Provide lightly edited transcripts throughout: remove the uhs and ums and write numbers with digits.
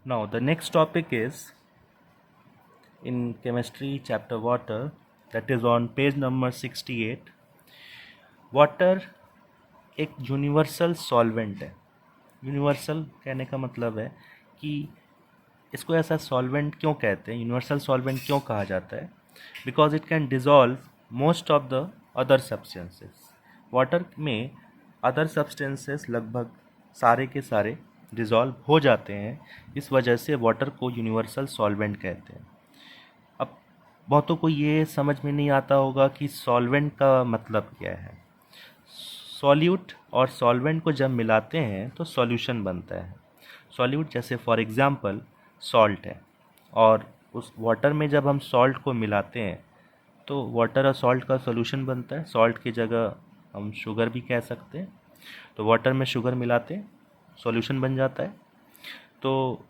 Now the next topic is in chemistry chapter water, that is on page number 68. Water एक universal solvent है। Universal कहने का मतलब है कि इसको ऐसा सॉल्वेंट क्यों कहते हैं, यूनिवर्सल सॉल्वेंट क्यों कहा जाता है? Because it can dissolve most of the other substances. Water में अदर सब्सटेंसेस लगभग सारे के सारे डिज़ोल्व हो जाते हैं, इस वजह से वाटर को यूनिवर्सल सॉल्वेंट कहते हैं। अब बहुतों को ये समझ में नहीं आता होगा कि सॉल्वेंट का मतलब क्या है। सॉल्यूट और सॉल्वेंट को जब मिलाते हैं तो सॉल्यूशन बनता है। सॉल्यूट जैसे फॉर एग्जांपल सॉल्ट है, और उस वाटर में जब हम सॉल्ट को मिलाते हैं तो वाटर और सॉल्ट का सॉल्यूशन बनता है। सॉल्ट की जगह हम शुगर भी कह सकते हैं। तो वाटर में शुगर मिलाते हैं, सॉल्यूशन बन जाता है। तो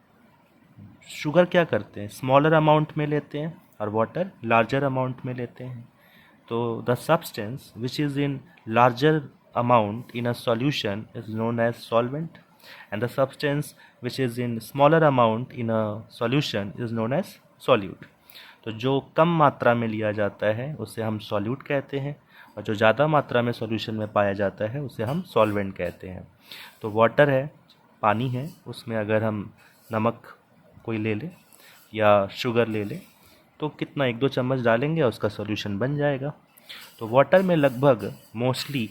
शुगर क्या करते हैं, स्मॉलर अमाउंट में लेते हैं और वाटर लार्जर अमाउंट में लेते हैं। तो the substance which is in larger amount in a solution is known as solvent, and the substance which is in smaller amount in a solution is known as solute. तो जो कम मात्रा में लिया जाता है उसे हम सॉल्यूट कहते हैं, और जो ज़्यादा मात्रा में सॉल्यूशन में पाया जाता है उसे हम सॉल्वेंट कहते हैं। तो वाटर है, पानी है, उसमें अगर हम नमक कोई ले लें या शुगर ले लें तो कितना 1-2 चम्मच डालेंगे और उसका सॉल्यूशन बन जाएगा। तो वाटर में लगभग मोस्टली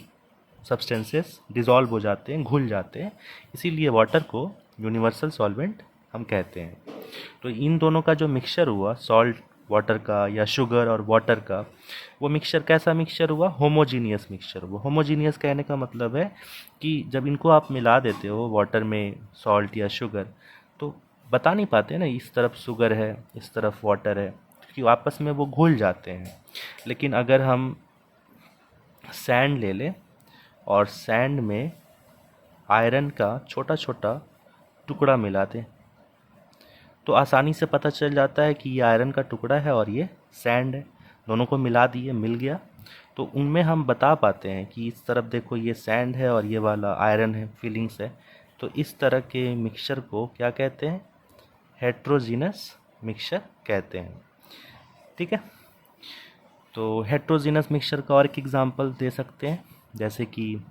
सब्सटेंसेस डिज़ोल्व हो जाते हैं, घुल जाते हैं, इसीलिए वाटर को यूनिवर्सल सॉल्वेंट हम कहते हैं। तो इन दोनों का जो मिक्सचर हुआ, सॉल्ट वाटर का या शुगर और वाटर का, वो मिक्सचर कैसा मिक्सचर हुआ? होमोजीनियस मिक्सचर हुआ। होमोजीनियस कहने का मतलब है कि जब इनको आप मिला देते हो वाटर में सॉल्ट या शुगर, तो बता नहीं पाते ना इस तरफ शुगर है इस तरफ वाटर है, क्योंकि आपस में वो घुल जाते हैं। लेकिन अगर हम सैंड ले लें और सैंड में आयरन का छोटा छोटा टुकड़ा मिला दें तो आसानी से पता चल जाता है कि ये आयरन का टुकड़ा है और ये सैंड है। दोनों को मिला दिए, मिल गया, तो उनमें हम बता पाते हैं कि इस तरफ देखो ये सैंड है और ये वाला आयरन है, फीलिंग्स है। तो इस तरह के मिक्सचर को क्या कहते हैं? हेट्रोजीनस मिक्सचर कहते हैं। ठीक है, तो हेट्रोजीनस मिक्सचर का और एक एग्जांपल दे सकते हैं, जैसे कि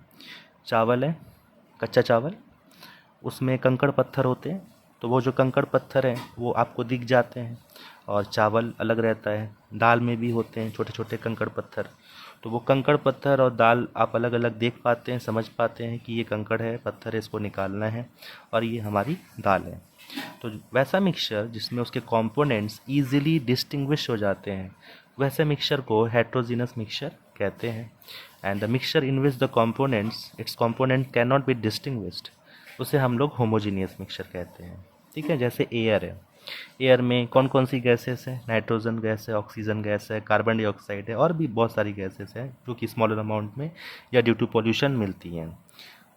चावल है, कच्चा चावल, उसमें कंकड़ पत्थर होते हैं। तो वो जो कंकड़ पत्थर हैं वो आपको दिख जाते हैं और चावल अलग रहता है। दाल में भी होते हैं छोटे छोटे कंकड़ पत्थर, तो वो कंकड़ पत्थर और दाल आप अलग अलग देख पाते हैं, समझ पाते हैं कि ये कंकड़ है, पत्थर है, इसको निकालना है, और ये हमारी दाल है। तो वैसा मिक्सचर जिसमें उसके कंपोनेंट्स इजीली डिस्टिंग्विश हो जाते हैं, वैसे मिक्सचर को हेट्रोजीनस मिक्सचर कहते हैं। And the mixture in which the components it's component can not be distinguished, उसे हम लोग होमोजीनियस मिक्सचर कहते हैं। ठीक है, जैसे एयर है, एयर में कौन कौन सी गैसेस हैं? नाइट्रोजन गैस है, ऑक्सीजन गैस है, कार्बन डाइऑक्साइड है, और भी बहुत सारी गैसेस हैं जो कि स्मॉलर अमाउंट में या ड्यू टू पॉल्यूशन मिलती हैं।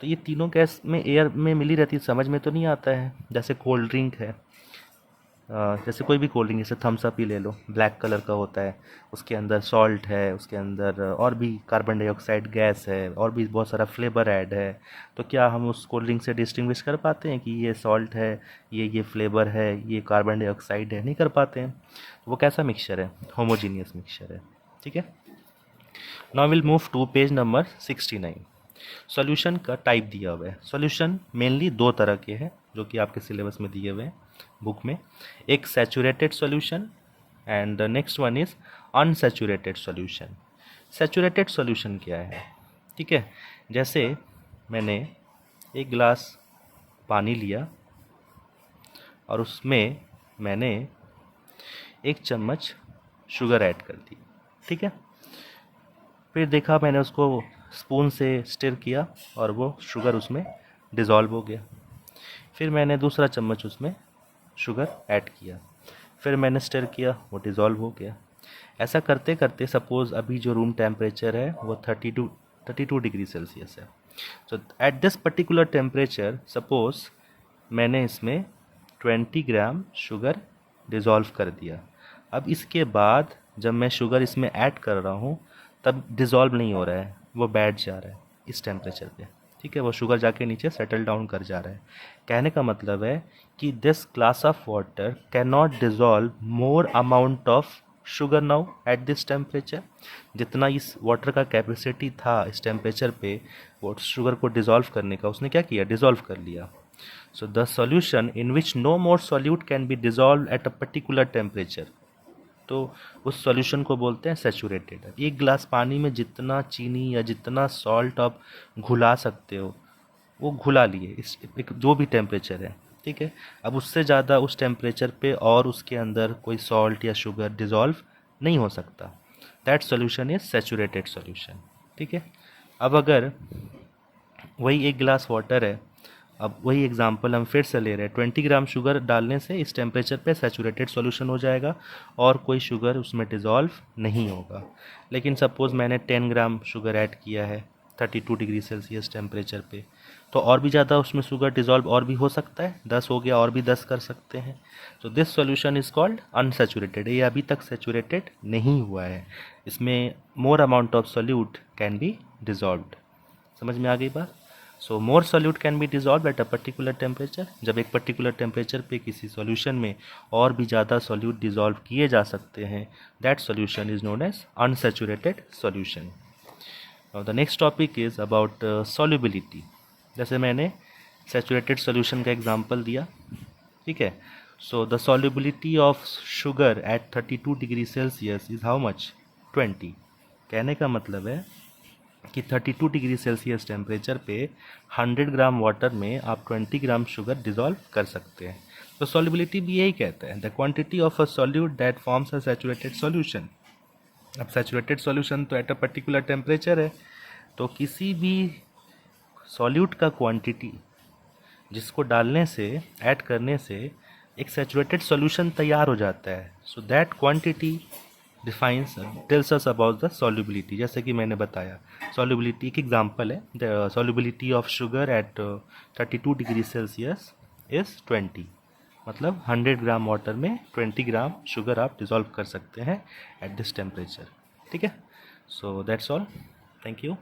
तो ये तीनों गैस में एयर में मिली रहती है, समझ में तो नहीं आता है। जैसे कोल्ड ड्रिंक है, जैसे कोई भी कोल्ड ड्रिंक, जैसे थम्स अप ही ले लो, ब्लैक कलर का होता है, उसके अंदर सॉल्ट है, उसके अंदर और भी कार्बन डाइऑक्साइड गैस है, और भी बहुत सारा फ्लेवर ऐड है। तो क्या हम उस कोल्ड ड्रिंक से डिस्टिंग्विश कर पाते हैं कि ये सॉल्ट है, ये फ्लेवर है, ये कार्बन डाइऑक्साइड है? नहीं कर पाते हैं। वो कैसा मिक्सचर है? होमोजीनियस मिक्सचर है। ठीक है, now will move to page number 69। Solution का टाइप दिया हुआ है। सॉल्यूशन मेनली दो तरह के हैं जो कि आपके सिलेबस में दिए हुए हैं बुक में। एक saturated solution and the next one is unsaturated solution. Saturated solution क्या है? ठीक है, जैसे मैंने एक गिलास पानी लिया और उसमें मैंने 1 चम्मच शुगर ऐड कर दी। ठीक है, फिर देखा मैंने उसको स्पून से स्टिर किया और वो शुगर उसमें डिज़ोल्व हो गया। फिर मैंने दूसरा चम्मच उसमें शुगर ऐड किया, फिर मैंने स्टिर किया, वो डिज़ोल्व हो गया। ऐसा करते करते सपोज़ अभी जो रूम टेम्परेचर है वो 32 डिग्री सेल्सियस है। तो at this particular temperature suppose मैंने इसमें 20 ग्राम शुगर डिज़ोल्व कर दिया। अब इसके बाद जब मैं शुगर इसमें ऐड कर रहा हूँ तब डिज़ोल्व नहीं हो रहा है, वो बैठ जा रहा है इस टेम्परेचर पे। ठीक है, वो शुगर जाके नीचे सेटल डाउन कर जा रहा है। कहने का मतलब है कि this class of water can not dissolve more amount of sugar now at this temperature. जितना इस वाटर का कैपेसिटी था इस टेम्परेचर पे वो शुगर को डिजॉल्व करने का, उसने क्या किया, डिजॉल्व कर लिया। So the solution in which no more solute can be dissolve at a particular temperature, तो उस सॉल्यूशन को बोलते हैं सैचुरेटेड। एक गिलास पानी में जितना चीनी या जितना सॉल्ट आप घुला सकते हो वो घुला लिए इस एक जो भी टेम्परेचर है, ठीक है। अब उससे ज़्यादा उस टेम्परेचर पे और उसके अंदर कोई सॉल्ट या शुगर डिज़ोल्व नहीं हो सकता। That solution is saturated solution, ठीक है। अब अगर वही एक गिलास वाटर है, अब वही एग्जांपल हम फिर से ले रहे हैं, 20 ग्राम शुगर डालने से इस टेम्परेचर पे सैचुरेटेड सॉल्यूशन हो जाएगा और कोई शुगर उसमें डिज़ोल्व नहीं होगा। लेकिन सपोज़ मैंने 10 ग्राम शुगर ऐड किया है 32 डिग्री सेल्सियस टेम्परेचर पे, तो और भी ज़्यादा उसमें शुगर डिज़ोल्व और भी हो सकता है, 10 हो गया और भी 10 कर सकते हैं। तो this solution is called unsaturated, ये अभी तक सैचुरेटेड नहीं हुआ है, इसमें more amount of solute can be dissolved. समझ में आ गई बात। So more solute can be dissolve at a particular temperature, जब एक पर्टिकुलर टेम्परेचर पे किसी सॉल्यूशन में और भी ज़्यादा सॉल्यूट डिजॉल्व किए जा सकते हैं, that solution is known as unsaturated solution. Now the next topic is about solubility. जैसे मैंने सैचुरेटेड सॉल्यूशन का एग्जांपल दिया, ठीक है। So the solubility of sugar at 32 degree Celsius is how much, 20। कहने का मतलब है कि 32 डिग्री सेल्सियस टेम्परेचर पे 100 ग्राम वाटर में आप 20 ग्राम शुगर डिज़ोल्व कर सकते हैं। तो सॉल्युबिलिटी भी यही कहता है, the quantity of a solute that forms a saturated solution. अब सैचुरेटेड सॉल्यूशन तो एट अ पर्टिकुलर टेम्परेचर है, तो किसी भी सॉल्यूट का क्वांटिटी जिसको डालने से, ऐड करने से एक सैचुरेटेड सॉल्यूशन तैयार हो जाता है। So that quantity defines tells us about the solubility. जैसे कि मैंने बताया सॉल्युबिलिटी एक एग्जांपल है, the solubility of sugar at 32 degree Celsius is 20, मतलब 100 ग्राम वाटर में 20 ग्राम शुगर आप डिज़ोल्व कर सकते हैं एट दिस टेम्परेचर, ठीक है। So that's all, thank you.